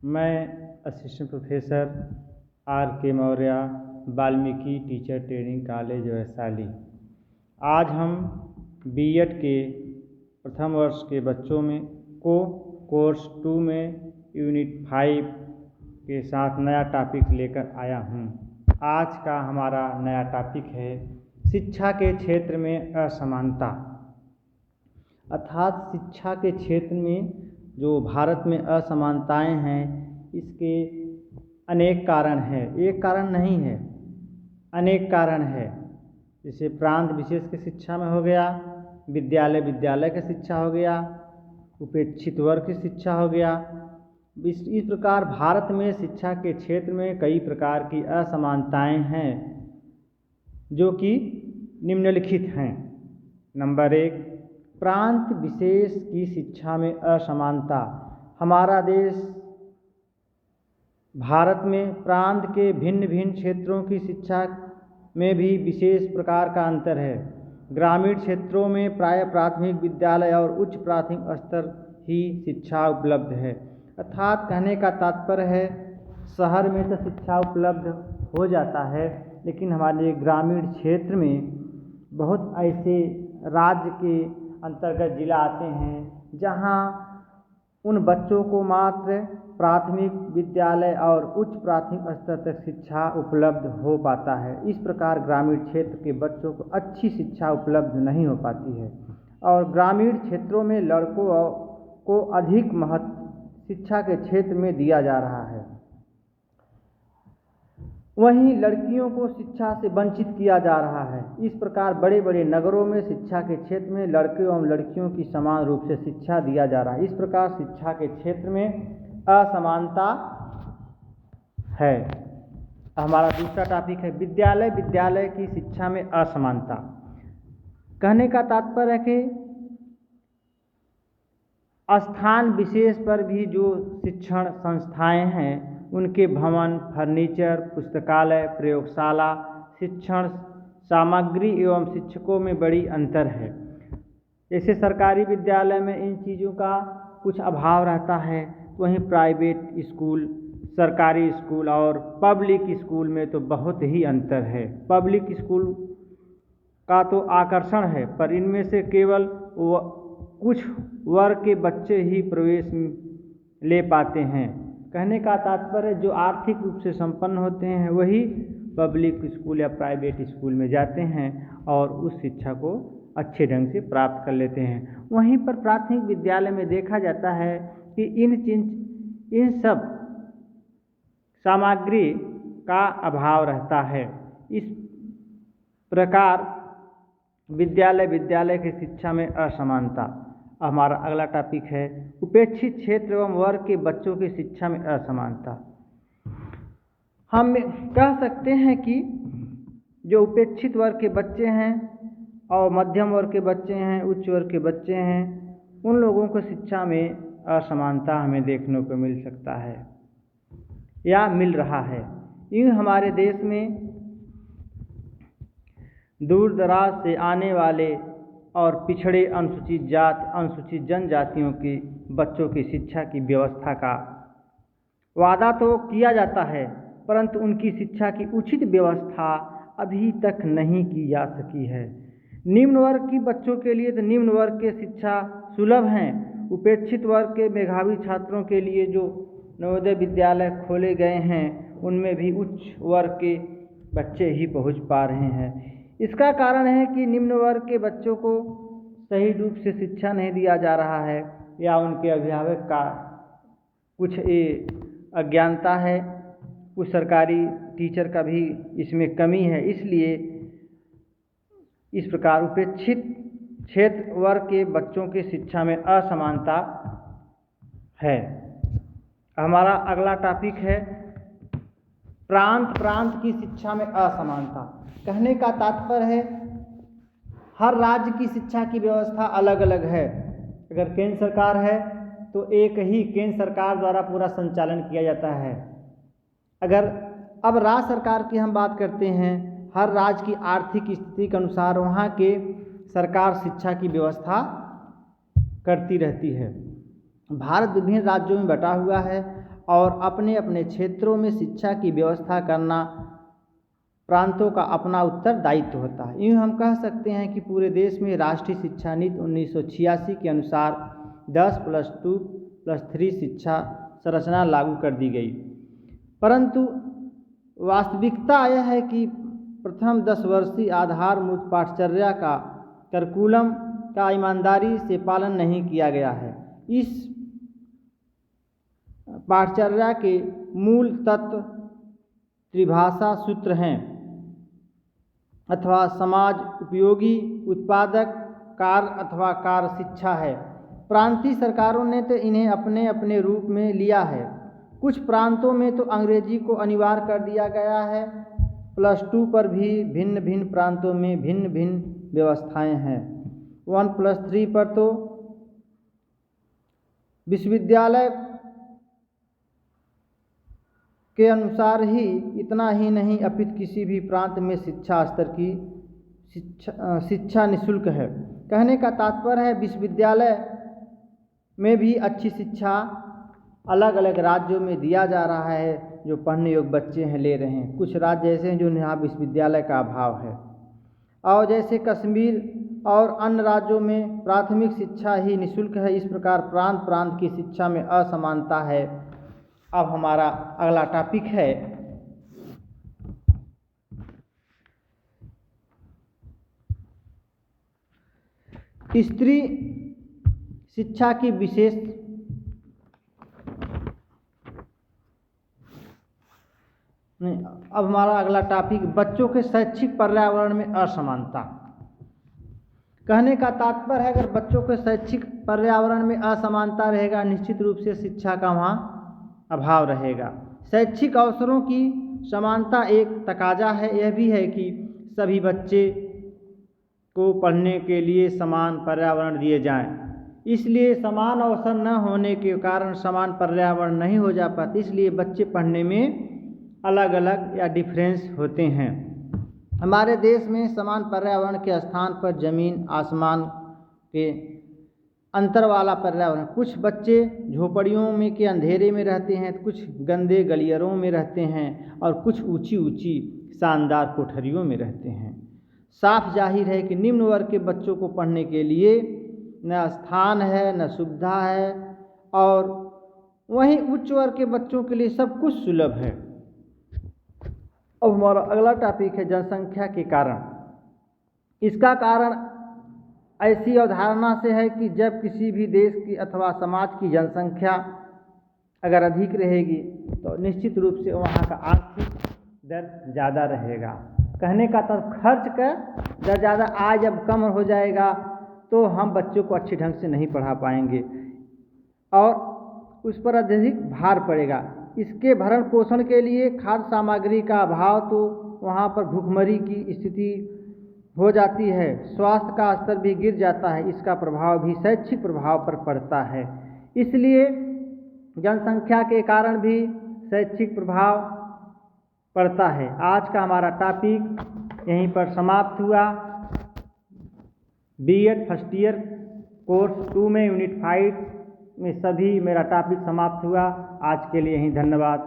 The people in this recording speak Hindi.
मैं असिस्टेंट प्रोफेसर आर के Maurya, Valmiki teacher training college Vaishali. आज हम बीएड के प्रथम वर्ष के बच्चों में को कोर्स 2 में यूनिट 5 के साथ नया टॉपिक लेकर आया हूँ। आज का हमारा नया टॉपिक है शिक्षा के क्षेत्र में असमानता। अर्थात शिक्षा के क्षेत्र में जो भारत में असमानताएं हैं, इसके अनेक कारण हैं। एक कारण नहीं है, अनेक कारण है। जैसे प्रांत विशेष की शिक्षा में हो गया, विद्यालय की शिक्षा हो गया, उपेक्षित वर्ग की शिक्षा हो गया। इस प्रकार भारत में शिक्षा के क्षेत्र में कई प्रकार की असमानताएं हैं जो कि निम्नलिखित हैं। नंबर 1, प्रांत विशेष की शिक्षा में असमानता। हमारा देश भारत में प्रांत के भिन्न भिन्न क्षेत्रों की शिक्षा में भी विशेष प्रकार का अंतर है। ग्रामीण क्षेत्रों में प्राय प्राथमिक विद्यालय और उच्च प्राथमिक स्तर ही शिक्षा उपलब्ध है। अर्थात कहने का तात्पर्य है, शहर में तो शिक्षा उपलब्ध हो जाता है, लेकिन हमारे ग्रामीण क्षेत्र में बहुत ऐसे राज्य के अंतर्गत जिला आते हैं जहां उन बच्चों को मात्र प्राथमिक विद्यालय और उच्च प्राथमिक स्तर तक शिक्षा उपलब्ध हो पाता है। इस प्रकार ग्रामीण क्षेत्र के बच्चों को अच्छी शिक्षा उपलब्ध नहीं हो पाती है और ग्रामीण क्षेत्रों में लड़कों को अधिक महत्व शिक्षा के क्षेत्र में दिया जा रहा है। वहीं लड़कियों को शिक्षा से वंचित किया जा रहा है। इस प्रकार बड़े बड़े नगरों में शिक्षा के क्षेत्र में लड़के एवं लड़कियों की समान रूप से शिक्षा दिया जा रहा है। इस प्रकार शिक्षा के क्षेत्र में असमानता है। हमारा दूसरा टॉपिक है विद्यालय की शिक्षा में असमानता। कहने का तात्पर्य है कि स्थान विशेष पर भी जो शिक्षण संस्थाएं हैं, उनके भवन, फर्नीचर, पुस्तकालय, प्रयोगशाला, शिक्षण सामग्री एवं शिक्षकों में बड़ी अंतर है। जैसे सरकारी विद्यालय में इन चीज़ों का कुछ अभाव रहता है, वहीं प्राइवेट स्कूल, सरकारी स्कूल और पब्लिक स्कूल में तो बहुत ही अंतर है। पब्लिक स्कूल का तो आकर्षण है, पर इनमें से केवल कुछ वर्ग के बच्चे ही प्रवेश ले पाते हैं। कहने का तात्पर्य जो आर्थिक रूप से संपन्न होते हैं वही पब्लिक स्कूल या प्राइवेट स्कूल में जाते हैं और उस शिक्षा को अच्छे ढंग से प्राप्त कर लेते हैं। वहीं पर प्राथमिक विद्यालय में देखा जाता है कि इन सब सामग्री का अभाव रहता है। इस प्रकार विद्यालय की शिक्षा में असमानता। हमारा अगला टॉपिक है उपेक्षित क्षेत्र एवं वर्ग के बच्चों की शिक्षा में असमानता। हम कह सकते हैं कि जो उपेक्षित वर्ग के बच्चे हैं और मध्यम वर्ग के बच्चे हैं, उच्च वर्ग के बच्चे हैं, उन लोगों को शिक्षा में असमानता हमें देखने को मिल सकता है या मिल रहा है। यूँ हमारे देश में दूर दराज से आने वाले और पिछड़े अनुसूचित जाति, अनुसूचित जनजातियों के बच्चों की शिक्षा की व्यवस्था का वादा तो किया जाता है, परंतु उनकी शिक्षा की उचित व्यवस्था अभी तक नहीं की जा सकी है। निम्न वर्ग की बच्चों के लिए तो निम्न वर्ग के शिक्षा सुलभ हैं। उपेक्षित वर्ग के मेधावी छात्रों के लिए जो नवोदय विद्यालय खोले गए हैं, उनमें भी उच्च वर्ग के बच्चे ही पहुंच पा रहे हैं। इसका कारण है कि निम्न वर्ग के बच्चों को सही रूप से शिक्षा नहीं दिया जा रहा है या उनके अभिभावक का कुछ अज्ञानता है, कुछ सरकारी टीचर का भी इसमें कमी है। इसलिए इस प्रकार उपेक्षित क्षेत्र वर्ग के बच्चों की शिक्षा में असमानता है। हमारा अगला टॉपिक है प्रांत की शिक्षा में असमानता। कहने का तात्पर्य है हर राज्य की शिक्षा की व्यवस्था अलग अलग है। अगर केंद्र सरकार है तो एक ही केंद्र सरकार द्वारा पूरा संचालन किया जाता है। अगर अब राज्य सरकार की हम बात करते हैं, हर राज्य की आर्थिक स्थिति के अनुसार वहाँ के सरकार शिक्षा की व्यवस्था करती रहती है। भारत विभिन्न राज्यों में बटा हुआ है और अपने अपने क्षेत्रों में शिक्षा की व्यवस्था करना प्रांतों का अपना उत्तरदायित्व होता है। यूँ हम कह सकते हैं कि पूरे देश में राष्ट्रीय शिक्षा नीति 1986 के अनुसार 10+2+3 शिक्षा संरचना लागू कर दी गई, परंतु वास्तविकता यह है कि प्रथम 10 वर्षीय आधारभूत पाठचर्या का करिकुलम का ईमानदारी से पालन नहीं किया गया है। इस पाठचर्या के मूल तत्व त्रिभाषा सूत्र हैं अथवा समाज उपयोगी उत्पादक कार्य अथवा कार्य शिक्षा है। प्रांतीय सरकारों ने तो इन्हें अपने अपने रूप में लिया है। कुछ प्रांतों में तो अंग्रेजी को अनिवार्य कर दिया गया है। +2 पर भी भिन्न भिन्न प्रांतों में भिन्न भिन्न व्यवस्थाएं हैं। 1+3 पर तो विश्वविद्यालय के अनुसार ही इतना ही नहीं अपितु किसी भी प्रांत में शिक्षा स्तर की शिक्षा निःशुल्क है। कहने का तात्पर्य है विश्वविद्यालय में भी अच्छी शिक्षा अलग अलग राज्यों में दिया जा रहा है। जो पढ़ने योग्य बच्चे हैं ले रहे हैं। कुछ राज्य ऐसे हैं जो यहाँ विश्वविद्यालय का अभाव है, और जैसे कश्मीर और अन्य राज्यों में प्राथमिक शिक्षा ही निःशुल्क है। इस प्रकार प्रांत प्रांत की शिक्षा में असमानता है। अब हमारा अगला टॉपिक है स्त्री शिक्षा की विशेष अब हमारा अगला टॉपिक बच्चों के शैक्षिक पर्यावरण में असमानता। कहने का तात्पर्य है अगर बच्चों के शैक्षिक पर्यावरण में असमानता रहेगा, निश्चित रूप से शिक्षा का वहाँ अभाव रहेगा। शैक्षिक अवसरों की समानता एक तकाजा है। यह भी है कि सभी बच्चे को पढ़ने के लिए समान पर्यावरण दिए जाएं। इसलिए समान अवसर न होने के कारण समान पर्यावरण नहीं हो जा पाते, इसलिए बच्चे पढ़ने में अलग अलग या डिफरेंस होते हैं। हमारे देश में समान पर्यावरण के स्थान पर जमीन आसमान के अंतर वाला पर्यावरण। कुछ बच्चे झोपड़ियों में के अंधेरे में रहते हैं, कुछ गंदे गलियारों में रहते हैं और कुछ ऊंची ऊंची शानदार कोठरियों में रहते हैं। साफ जाहिर है कि निम्न वर्ग के बच्चों को पढ़ने के लिए न स्थान है न सुविधा है, और वहीं उच्च वर्ग के बच्चों के लिए सब कुछ सुलभ है। अब हमारा अगला टॉपिक है जनसंख्या के कारण। इसका कारण ऐसी अवधारणा से है कि जब किसी भी देश की अथवा समाज की जनसंख्या अगर अधिक रहेगी तो निश्चित रूप से वहाँ का आर्थिक दर ज़्यादा रहेगा। कहने का तो खर्च का दर ज़्यादा, आय जब कम हो जाएगा तो हम बच्चों को अच्छे ढंग से नहीं पढ़ा पाएंगे और उस पर अत्यधिक भार पड़ेगा। इसके भरण पोषण के लिए खाद्य सामग्री का अभाव, तो वहाँ पर भूखमरी की स्थिति हो जाती है। स्वास्थ्य का स्तर भी गिर जाता है। इसका प्रभाव भी शैक्षिक प्रभाव पर पड़ता है। इसलिए जनसंख्या के कारण भी शैक्षिक प्रभाव पड़ता है। आज का हमारा टॉपिक यहीं पर समाप्त हुआ। बीएड फर्स्ट ईयर कोर्स 2 में यूनिट 5 में सभी मेरा टॉपिक समाप्त हुआ। आज के लिए यहीं धन्यवाद।